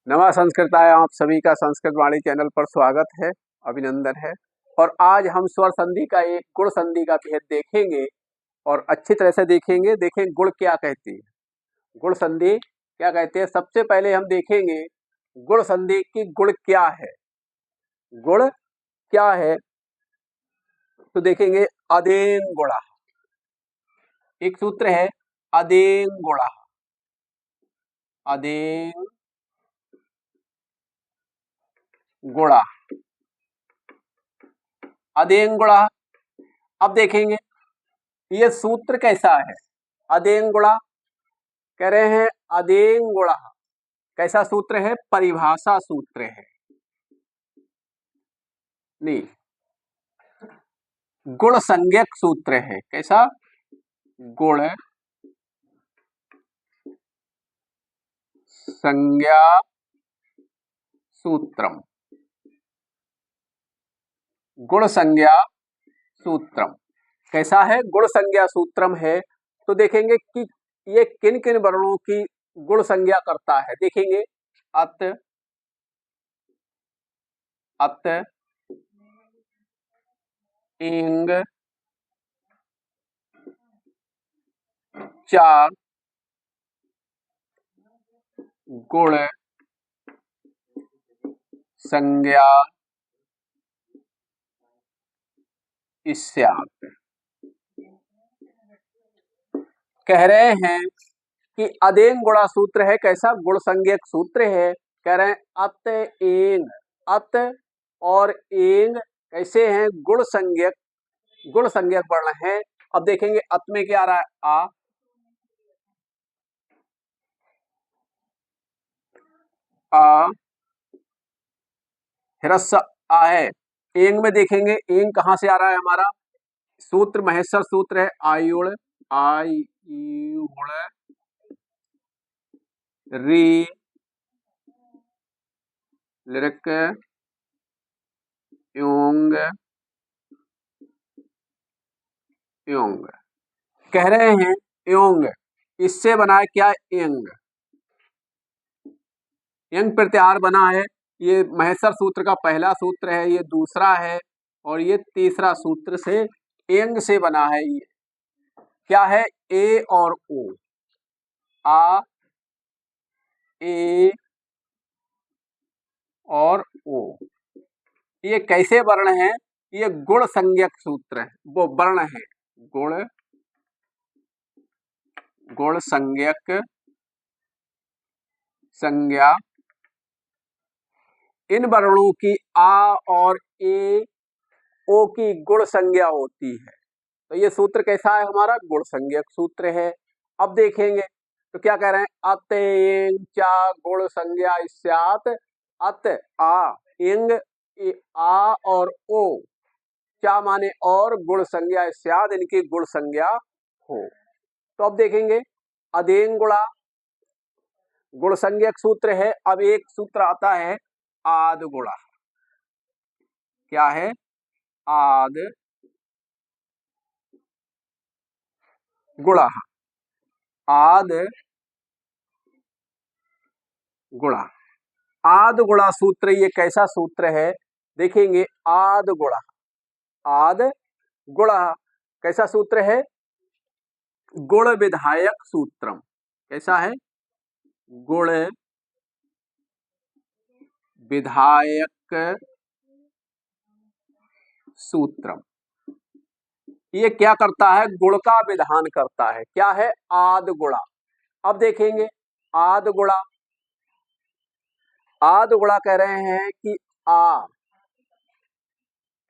नवा संस्कृताय आप सभी का संस्कृत वाणी चैनल पर स्वागत है, अभिनंदन है। और आज हम स्वर संधि का एक गुण संधि का भेद देखेंगे और अच्छी तरह से देखेंगे। देखें गुण क्या कहती है, गुण संधि क्या कहते हैं। सबसे पहले हम देखेंगे गुण संधि की गुण क्या है। गुण क्या है तो देखेंगे अदेन गुणा। एक सूत्र है अदेन गुणा, अदेन गुणा, अदेन गुणा। अब देखेंगे ये सूत्र कैसा है। अदेन गुणा कह रहे हैं, अदेन गुणा कैसा सूत्र है, परिभाषा सूत्र है। नहीं, गुण संज्ञक सूत्र है। कैसा, गुण संज्ञा सूत्रम, गुण संज्ञा सूत्रम कैसा है, गुण संज्ञा सूत्रम है। तो देखेंगे कि ये किन किन वर्णों की गुण संज्ञा करता है। देखेंगे अत, अत, इंग, चा, गुण संज्ञा स्यात्। कह रहे हैं कि अदेन गुणा सूत्र है। कैसा, गुण संज्ञक सूत्र है। कह रहे हैं अत एंग, अत और एंग कैसे हैं, गुण संज्ञक, गुण संज्ञक वर्ण है। अब देखेंगे अत में क्या आ रहा है, आ ह्रस्व आ है। एंग में देखेंगे, एंग कहां से आ रहा है हमारा, सूत्र महेश्वर सूत्र है आयुड़, आयुड़ री लिरक योंग योंग। कह रहे हैं योंग, इससे बना है क्या, यंग, यंग प्रत्याहार बना है। ये महेश्वर सूत्र का पहला सूत्र है, ये दूसरा है और ये तीसरा सूत्र से यंग से बना है। ये क्या है, ए और ओ, आ, ए और ओ। ये कैसे वर्ण है, ये गुण संज्ञक सूत्र है, वो वर्ण है गुण, गुण संज्ञक संज्ञा। इन वर्णों की आ और ए, ओ की गुण संज्ञा होती है। तो ये सूत्र कैसा है हमारा, गुण संज्ञक सूत्र है। अब देखेंगे तो क्या कह रहे हैं, अत एंग चा गुण संज्ञा स्यात्। अत आ, इंग आ और ओ, चा माने और, गुण संज्ञा स्यात् इनकी गुण संज्ञा हो। तो अब देखेंगे अदेन गुणा गुण संज्ञक सूत्र है। अब एक सूत्र आता है आद गुणा। क्या है, आद गुणा, आद गुणा, आद गुणा सूत्र ये कैसा सूत्र है। देखेंगे आद गुणा, आद गुणा कैसा सूत्र है, गुण विधायक सूत्रम। कैसा है, गुण विधायक सूत्रम। ये क्या करता है, गुण का विधान करता है। क्या है, आद गुणा। अब देखेंगे आद गुणा, आद गुणा कह रहे हैं कि आ,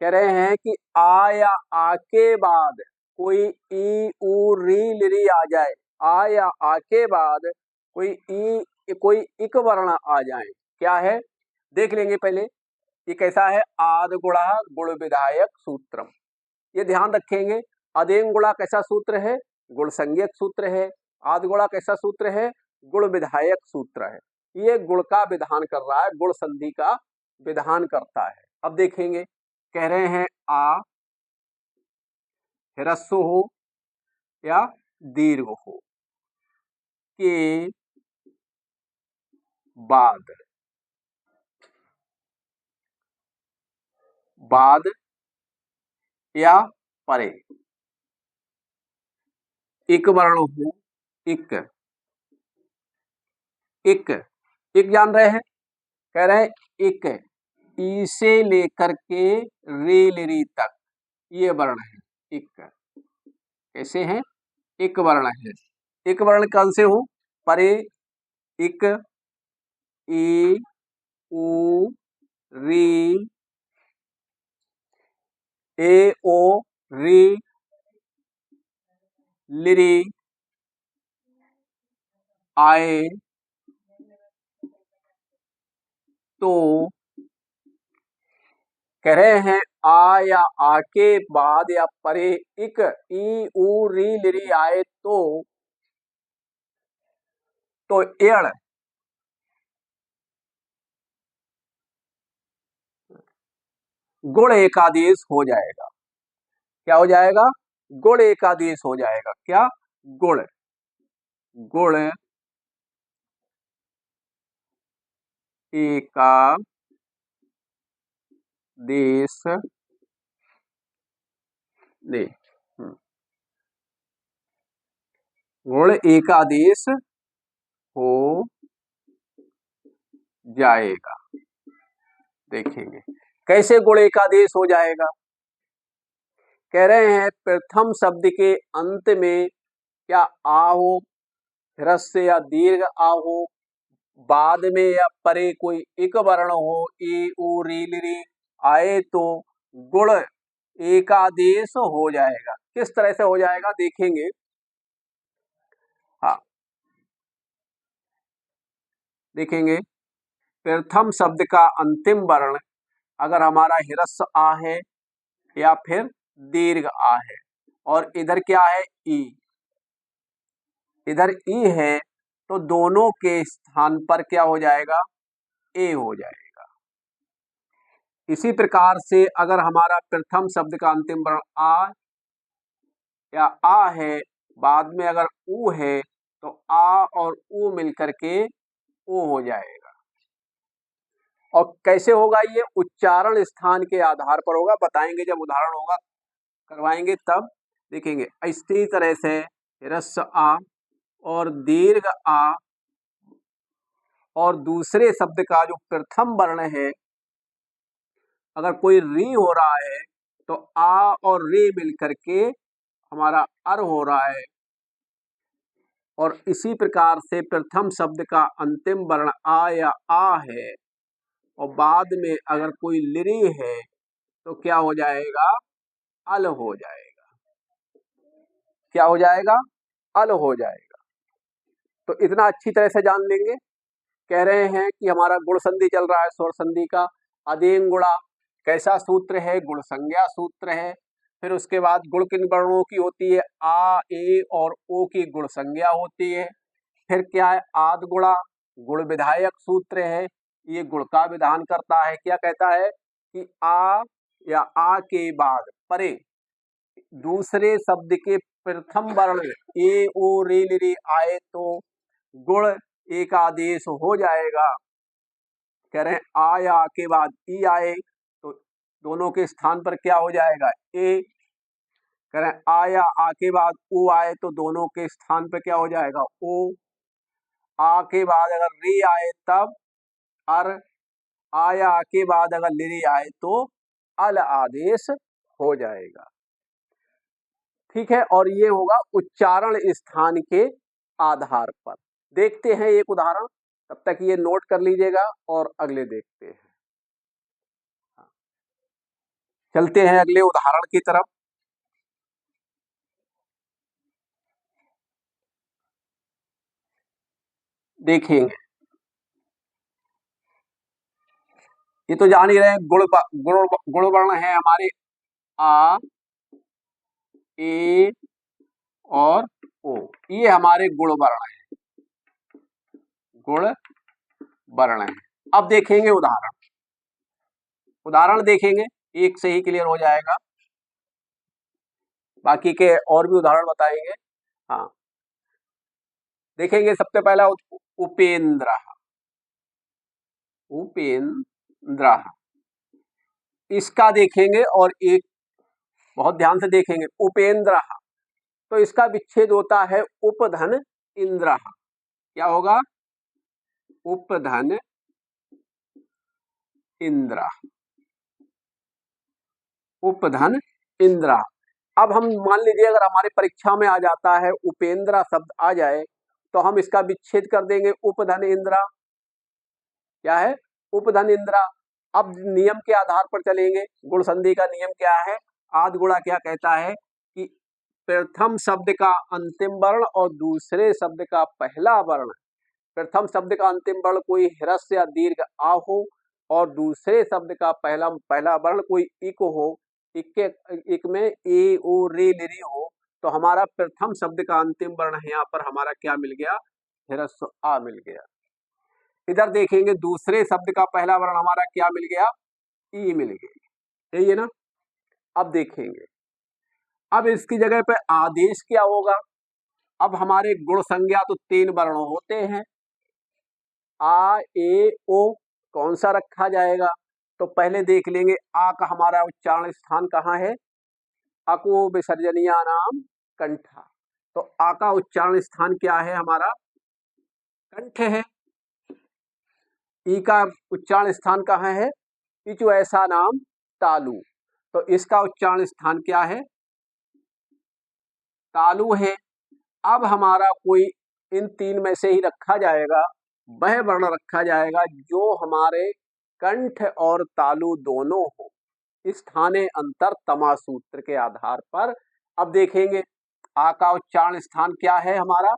कह रहे हैं कि आ या आ के बाद कोई ई उ री लिरी आ जाए, आ या आ के बाद कोई ई, कोई इक वर्ण आ जाए। क्या है, देख लेंगे पहले ये कैसा है, आद गुणा गुण विधायक सूत्रम। ये ध्यान रखेंगे, अदेन गुणा कैसा सूत्र है, गुण संज्ञक सूत्र है। आद गुणा कैसा सूत्र है, गुण विधायक सूत्र है। ये गुण का विधान कर रहा है, गुण संधि का विधान करता है। अब देखेंगे कह रहे हैं आ ह्रस्व हो या दीर्घ हो के बाद बाद या परे एक वर्ण हो, इक इक इक जान रहे हैं, कह रहे हैं इक, ई से लेकर के रे लिरी तक ये वर्ण है इक। कैसे हैं? इक वर्ण है। इक वर्ण कौन से हो? परे इक, ई, उ, री, ए, ओ, री, लिरी, आए, तो कह रहे हैं आ या आ के बाद या परे इक, ई, उ, री, लिरी आए तो एड़ गुण एकादेश हो जाएगा। क्या हो जाएगा? गुण एकादेश हो जाएगा। क्या? गुण गुण एकादेश दे गुण एकादेश हो जाएगा। देखेंगे कैसे गुण एकादेश हो जाएगा। कह रहे हैं प्रथम शब्द के अंत में क्या आ हो, ह्रस्व या दीर्घ आ हो, बाद में या परे कोई एक वर्ण हो, ई, उ, री, लिरी आए तो गुण एकादेश हो जाएगा। किस तरह से हो जाएगा देखेंगे। हाँ देखेंगे, प्रथम शब्द का अंतिम वर्ण अगर हमारा ह्रस्व आ है या फिर दीर्घ आ है और इधर क्या है ई, इधर ई है तो दोनों के स्थान पर क्या हो जाएगा? ए हो जाएगा। इसी प्रकार से अगर हमारा प्रथम शब्द का अंतिम वर्ण आ या आ है, बाद में अगर उ है तो आ और उ मिलकर के ओ हो जाएगा। और कैसे होगा? ये उच्चारण स्थान के आधार पर होगा, बताएंगे जब उदाहरण होगा करवाएंगे तब देखेंगे। इसी तरह से ह्रस्व आ और दीर्घ आ और दूसरे शब्द का जो प्रथम वर्ण है अगर कोई री हो रहा है तो आ और रे मिलकर के हमारा अर हो रहा है। और इसी प्रकार से प्रथम शब्द का अंतिम वर्ण आ या आ है और बाद में अगर कोई लिरी है तो क्या हो जाएगा? अल हो जाएगा। क्या हो जाएगा? अल हो जाएगा। तो इतना अच्छी तरह से जान लेंगे। कह रहे हैं कि हमारा गुण संधि चल रहा है, स्वर संधि का। अदेंग गुणा कैसा सूत्र है? गुण संज्ञा सूत्र है। फिर उसके बाद गुण किन वर्णों की होती है? आ, ए और ओ की गुण संज्ञा होती है। फिर क्या है? आद गुणा गुण विधायक सूत्र है, ये गुण का विधान करता है। क्या कहता है? कि आ या आ के बाद परे दूसरे शब्द के प्रथम वर्ण ए, ओ, रे, लिरी आए तो गुण एकादेश हो जाएगा। कह रहे हैं आ या आ के बाद ई आए तो दोनों के स्थान पर क्या हो जाएगा? ए। कह रहे हैं आ या आ के बाद उ आए तो दोनों के स्थान पर क्या हो जाएगा? ओ। आ के बाद अगर री आए तब अर, आ या आ के बाद अगर लिरी आए तो अल आदेश हो जाएगा। ठीक है, और ये होगा उच्चारण स्थान के आधार पर। देखते हैं एक उदाहरण, तब तक ये नोट कर लीजिएगा और अगले देखते हैं। चलते हैं अगले उदाहरण की तरफ। देखेंगे, ये तो जान ही रहे हैं गुण गुण गुण वर्ण है हमारे आ, ए और ओ, ये हमारे गुण वर्ण है, गुण वर्ण है। अब देखेंगे उदाहरण, उदाहरण देखेंगे, एक से ही क्लियर हो जाएगा, बाकी के और भी उदाहरण बताएंगे। हाँ, देखेंगे सबसे पहला उपेंद्र। उपेंद्र, इसका देखेंगे और एक बहुत ध्यान से देखेंगे, उपेंद्र, तो इसका विच्छेद होता है उपधन इंद्र। क्या होगा? उपधन इंद्र, उपधन इंद्र। अब हम मान लीजिए अगर हमारे परीक्षा में आ जाता है उपेंद्र शब्द आ जाए तो हम इसका विच्छेद कर देंगे उपधन इंद्र। क्या है? उपधन इंद्र। अब नियम के आधार पर चलेंगे, गुण संधि का नियम क्या है? आद गुणा क्या कहता है कि प्रथम शब्द का अंतिम वर्ण और दूसरे शब्द का पहला वर्ण, प्रथम शब्द का अंतिम वर्ण कोई ह्रस्व या दीर्घ आ हो और दूसरे शब्द का पहला वर्ण कोई इक हो, इक में ए ओ रे लिरी हो, तो हमारा प्रथम शब्द का अंतिम वर्ण है यहाँ पर हमारा क्या मिल गया? ह्रस्व आ मिल गया। इधर देखेंगे दूसरे शब्द का पहला वर्ण हमारा क्या मिल गया? ई मिल गया, यही है ना। अब देखेंगे, अब इसकी जगह पे आदेश क्या होगा? अब हमारे गुण संज्ञा तो 3 वर्ण होते हैं, आ ए ओ, कौन सा रखा जाएगा? तो पहले देख लेंगे आ का हमारा उच्चारण स्थान कहाँ है? अको विसर्जनीया नाम कंठा, तो आ का उच्चारण स्थान क्या है हमारा? कंठ है। ई का उच्चारण स्थान कहाँ है? इचु ऐसा नाम तालु, तो इसका उच्चारण स्थान क्या है? तालु है। अब हमारा कोई इन 3 में से ही रखा जाएगा, वह वर्ण रखा जाएगा जो हमारे कंठ और तालु दोनों हो, स्थाने अंतर तमा सूत्र के आधार पर। अब देखेंगे आ का उच्चारण स्थान क्या है हमारा?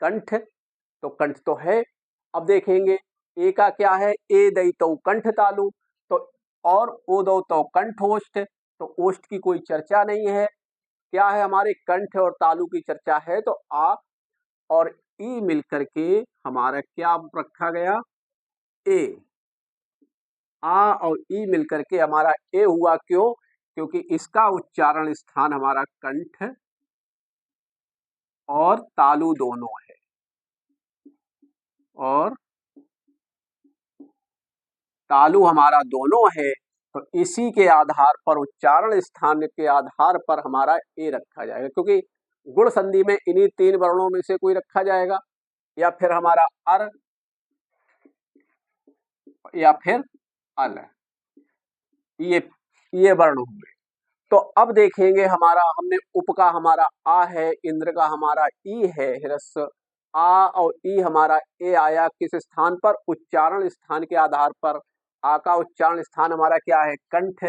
कंठ, तो कंठ तो है। अब देखेंगे ए का क्या है? ए दई तो कंठ तालु, तो और ओ दो तो कंठ ओष्ठ, तो ओष्ठ की कोई चर्चा नहीं है। क्या है? हमारे कंठ और तालु की चर्चा है, तो आ और ई मिलकर के हमारा क्या रखा गया? ए। आ और ई मिलकर के हमारा ए हुआ, क्यों? क्योंकि इसका उच्चारण स्थान हमारा कंठ और तालु दोनों है, और तालु हमारा दोनों है, तो इसी के आधार पर उच्चारण स्थान के आधार पर हमारा ए रखा जाएगा, क्योंकि गुण संधि में इन्हीं 3 वर्णों में से कोई रखा जाएगा, या फिर हमारा अर या फिर अल, ये वर्ण होंगे। तो अब देखेंगे हमारा, हमने उप का हमारा आ है, इंद्र का हमारा ई है, ह्रस्व आ और ई हमारा ए आया किस स्थान पर? उच्चारण स्थान के आधार पर। आ का उच्चारण स्थान हमारा क्या है? कंठ।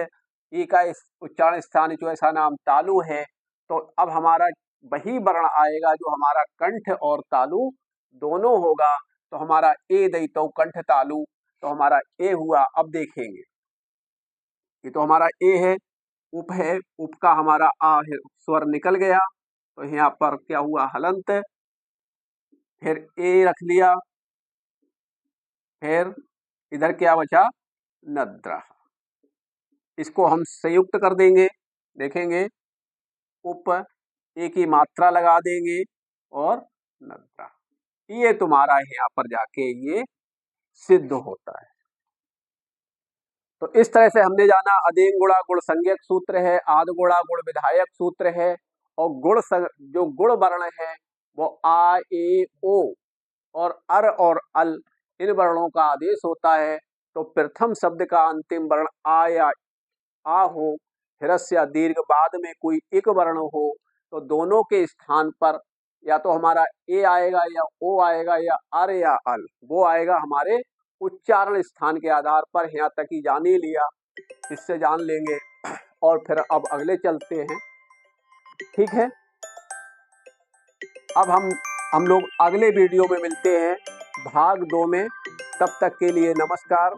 ई का उच्चारण स्थान जो ऐसा नाम तालु है, तो अब हमारा वही वर्ण आएगा जो हमारा कंठ और तालु दोनों होगा, तो हमारा ए दई तो कंठ तालु, तो हमारा ए हुआ। अब देखेंगे, ये तो हमारा ए है, उप है, उप का हमारा आ है, स्वर निकल गया, तो यहाँ पर क्या हुआ? हलंत। फिर ए रख लिया, फिर इधर क्या बचा? नद्रा। इसको हम संयुक्त कर देंगे, देखेंगे उप ए की मात्रा लगा देंगे और नद्रा, ये तुम्हारा यहाँ पर जाके ये सिद्ध होता है। तो इस तरह से हमने जाना अदेंग गुणा गुण संज्ञक सूत्र है, आद गुणा गुण विधायक सूत्र है, और जो गुण वर्ण है वो आ ए ओ और अर और अल, इन वर्णों का आदेश होता है। तो प्रथम शब्द का अंतिम वर्ण आ या आ हो, ह्रस्व या दीर्घ, बाद में कोई एक वर्ण हो, तो दोनों के स्थान पर या तो हमारा ए आएगा या ओ आएगा या अर या अल, वो आएगा हमारे उच्चारण स्थान के आधार पर। यहाँ तक ही जान ही लिया, इससे जान लेंगे और फिर अब अगले चलते हैं, ठीक है। अब हम लोग अगले वीडियो में मिलते हैं भाग 2 में, तब तक के लिए नमस्कार।